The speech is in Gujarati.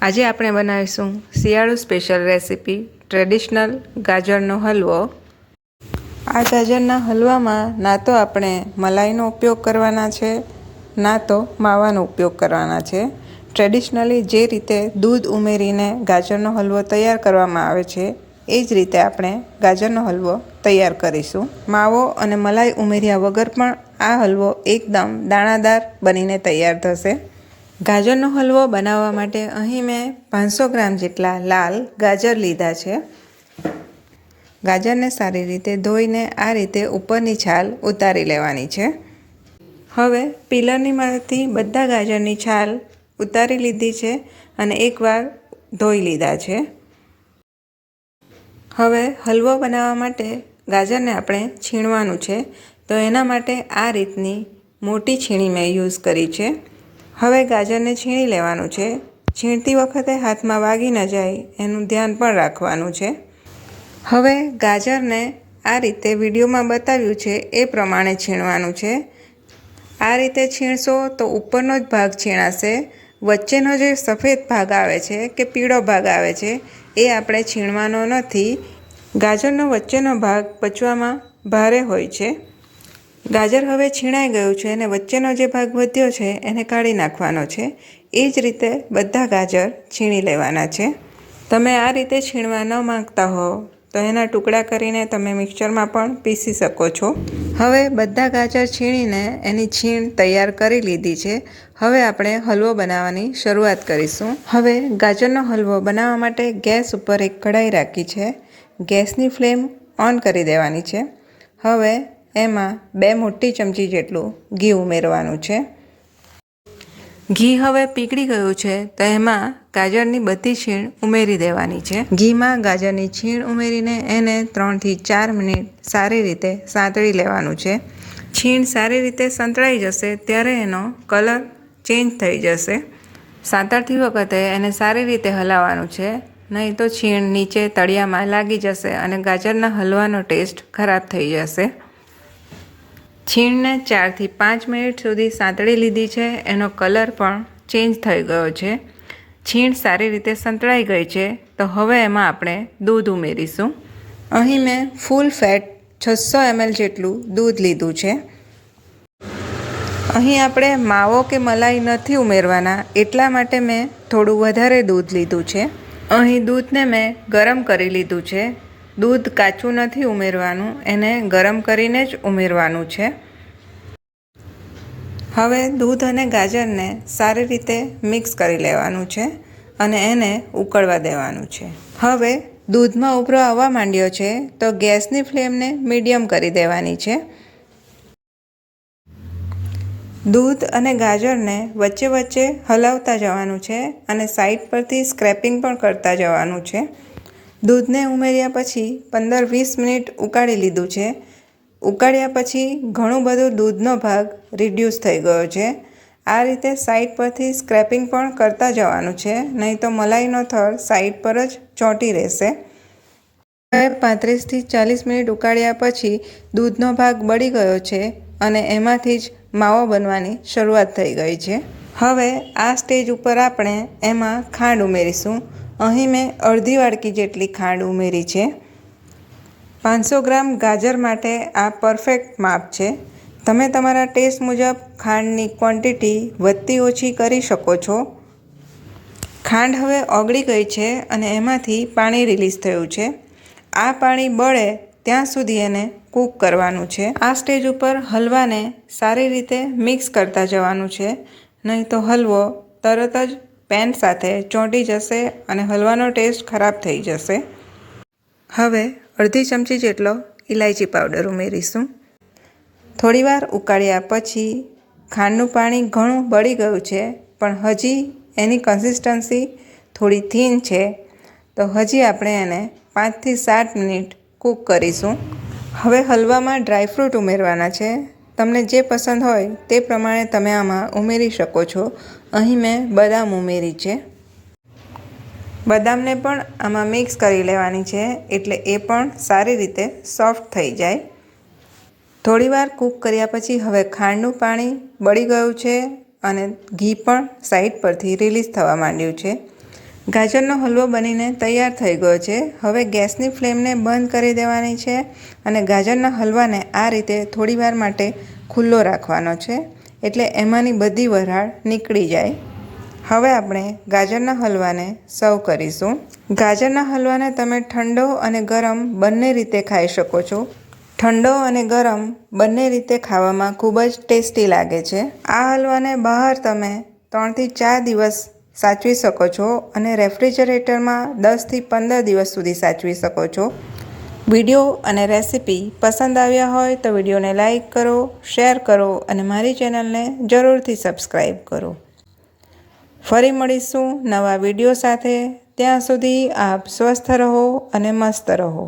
આજે આપણે બનાવીશું શિયાળુ સ્પેશિયલ રેસીપી ટ્રેડિશનલ ગાજરનો હલવો। આ ગાજરના હલવામાં ના તો આપણે મલાઈનો ઉપયોગ કરવાના છે, ના તો માવાનો ઉપયોગ કરવાના છે। ટ્રેડિશનલી જે રીતે દૂધ ઉમેરીને ગાજરનો હલવો તૈયાર કરવામાં આવે છે એ જ રીતે આપણે ગાજરનો હલવો તૈયાર કરીશું। માવો અને મલાઈ ઉમેર્યા વગર પણ આ હલવો એકદમ દાણાદાર બનીને તૈયાર થશે। ગાજરનો હલવો બનાવવા માટે અહીં મેં 500 ગ્રામ જેટલા લાલ ગાજર લીધા છે। ગાજરને સારી રીતે ધોઈને આ રીતે ઉપરની છાલ ઉતારી લેવાની છે। હવે પીલરનીમાંથી બધા ગાજરની છાલ ઉતારી લીધી છે અને એકવાર ધોઈ લીધા છે। હવે હલવો બનાવવા માટે ગાજરને આપણે છીણવાનું છે, તો એના માટે આ રીતની મોટી છીણી મેં યુઝ કરી છે। હવે ગાજરને છીણી લેવાનું છે। છીણતી વખતે હાથમાં વાગી ન જાય એનું ધ્યાન પણ રાખવાનું છે। હવે ગાજરને આ રીતે વિડીયોમાં બતાવ્યું છે એ પ્રમાણે છીણવાનું છે। આ રીતે છીણશો તો ઉપરનો જ ભાગ છીણાશે, વચ્ચેનો જે સફેદ ભાગ આવે છે કે પીળો ભાગ આવે છે એ આપણે છીણવાનો નથી। ગાજરનો વચ્ચેનો ભાગ પચવામાં ભારે હોય છે। ગાજર હવે છીણાઈ ગયું છે અને વચ્ચેનો જે ભાગ વધ્યો છે એને કાઢી નાખવાનો છે। એ જ રીતે બધા ગાજર છીણી લેવાના છે। તમે આ રીતે છીણવા ન માંગતા હો તો એના ટુકડા કરીને તમે મિક્સરમાં પણ પીસી શકો છો। હવે બધા ગાજર છીણીને એની છીણ તૈયાર કરી લીધી છે। હવે આપણે હલવો બનાવવાની શરૂઆત કરીશું। હવે ગાજરનો હલવો બનાવવા માટે ગેસ ઉપર એક કઢાઈ રાખી છે। ગેસની ફ્લેમ ઓન કરી દેવાની છે। હવે એમાં 2 મોટી ચમચી જેટલું ઘી ઉમેરવાનું છે। ઘી હવે પીગળી ગયું છે તો એમાં ગાજરની બધી છીણ ઉમેરી દેવાની છે। ઘીમાં ગાજરની છીણ ઉમેરીને એને 3 થી 4 મિનિટ સારી રીતે સાંતળી લેવાનું છે। છીણ સારી રીતે સંતળાઈ જશે ત્યારે એનો કલર ચેન્જ થઈ જશે। સાંતળતી વખતે એને સારી રીતે હલાવવાનું છે, નહીં તો છીણ નીચે તળિયામાં લાગી જશે અને ગાજરના હલવાનો ટેસ્ટ ખરાબ થઈ જશે। છીણને 4 થી 5 મિનિટ સુધી સાંતળી લીધી છે। એનો કલર પણ ચેન્જ થઈ ગયો છે। છીણ સારી રીતે સંતળાઈ ગઈ છે તો હવે એમાં આપણે દૂધ ઉમેરીશું। અહીં મેં ફૂલ ફેટ 600 ml જેટલું દૂધ લીધું છે। અહીં આપણે માવો કે મલાઈ નથી ઉમેરવાના એટલા માટે મેં થોડું વધારે દૂધ લીધું છે। અહીં દૂધને મેં ગરમ કરી લીધું છે। દૂધ કાચું નથી ઉમેરવાનું, એને ગરમ કરીને જ ઉમેરવાનું છે। હવે દૂધ અને ગાજરને સારી રીતે મિક્સ કરી લેવાનું છે અને એને ઉકળવા દેવાનું છે। હવે દૂધમાં ઉભરો આવવા માંડ્યો છે તો ગેસની ફ્લેમને મીડિયમ કરી દેવાની છે। દૂધ અને ગાજરને વચ્ચે વચ્ચે હલાવતા જવાનું છે અને સાઈડ પરથી સ્ક્રેપિંગ પણ કરતા જવાનું છે। દૂધને ઉમેર્યા પછી 15-20 મિનિટ ઉકાળી લીધું છે। ઉકાળ્યા પછી ઘણું બધું દૂધનો ભાગ રિડ્યુસ થઈ ગયો છે। આ રીતે સાઈડ પરથી સ્ક્રેપિંગ પણ કરતા જવાનું છે, નહીં તો મલાઈનો થર સાઈડ પર જ ચોંટી રહેશે। 35 થી 40 મિનિટ ઉકાળ્યા પછી દૂધનો ભાગ બળી ગયો છે અને એમાંથી જ માવો બનવાની શરૂઆત થઈ ગઈ છે। હવે આ સ્ટેજ ઉપર આપણે એમાં ખાંડ ઉમેરીશું। અહીં મેં અડધી વાડકી જેટલી ખાંડ ઉમેરી છે। 500 ગ્રામ ગાજર માટે આ પરફેક્ટ માપ છે। તમે તમારા ટેસ્ટ મુજબ ખાંડની ક્વોન્ટિટી વધતી ઓછી કરી શકો છો। ખાંડ હવે ઓગળી ગઈ છે અને એમાંથી પાણી રિલીઝ થયું છે। આ પાણી બળે ત્યાં સુધી એને કૂક કરવાનું છે। આ સ્ટેજ ઉપર હલવાને સારી રીતે મિક્સ કરતા જવાનું છે, નહીં તો હલવો તરત જ પેન સાથે ચોંટી જશે અને હલવાનો ટેસ્ટ ખરાબ થઈ જશે। હવે અડધી ચમચી જેટલો ઇલાયચી પાવડર ઉમેરીશું। થોડીવાર ઉકાળ્યા પછી ખાંડનું પાણી ઘણું બળી ગયું છે, પણ હજી એની કન્સિસ્ટન્સી થોડી થીન છે, તો હજી આપણે એને 5 થી 7 મિનિટ કૂક કરીશું। હવે હલવામાં ડ્રાયફ્રૂટ ઉમેરવાના છે। તમને જે પસંદ હોય તે પ્રમાણે તમે આમાં ઉમેરી શકો છો। અહીં મેં બદામ ઉમેરી છે। બદામને પણ આમાં મિક્સ કરી લેવાની છે એટલે એ પણ સારી રીતે સોફ્ટ થઈ જાય। થોડીવાર કૂક કર્યા પછી હવે ખાંડનું પાણી બળી ગયું છે અને ઘી પણ સાઈડ પરથી રિલીઝ થવા માંડ્યું છે। ગાજરનો હલવો બનીને તૈયાર થઈ ગયો છે। હવે ગેસની ફ્લેમને બંધ કરી દેવાની છે અને ગાજરના હલવાને આ રીતે થોડીવાર માટે ખુલ્લો રાખવાનો છે, એટલે એમાંની બધી વરાળ નીકળી જાય। હવે આપણે ગાજરના હલવાને સર્વ કરીશું। ગાજરના હલવાને તમે ઠંડો અને ગરમ બંને રીતે ખાઈ શકો છો। ઠંડો અને ગરમ બંને રીતે ખાવામાં ખૂબ જ ટેસ્ટી લાગે છે। આ હલવાને બહાર તમે 3 થી 4 દિવસ સાચવી શકો છો અને રેફ્રિજરેટરમાં 10 થી 15 દિવસ સુધી સાચવી શકો છો। વિડીયો અને રેસિપી પસંદ આવ્યા હોય તો વિડીયોને લાઈક કરો, શેર કરો અને મારી ચેનલને જરૂરથી સબસ્ક્રાઈબ કરો। ફરી મળીશું નવા વિડીયો સાથે। ત્યાં સુધી આપ સ્વસ્થ રહો અને મસ્ત રહો।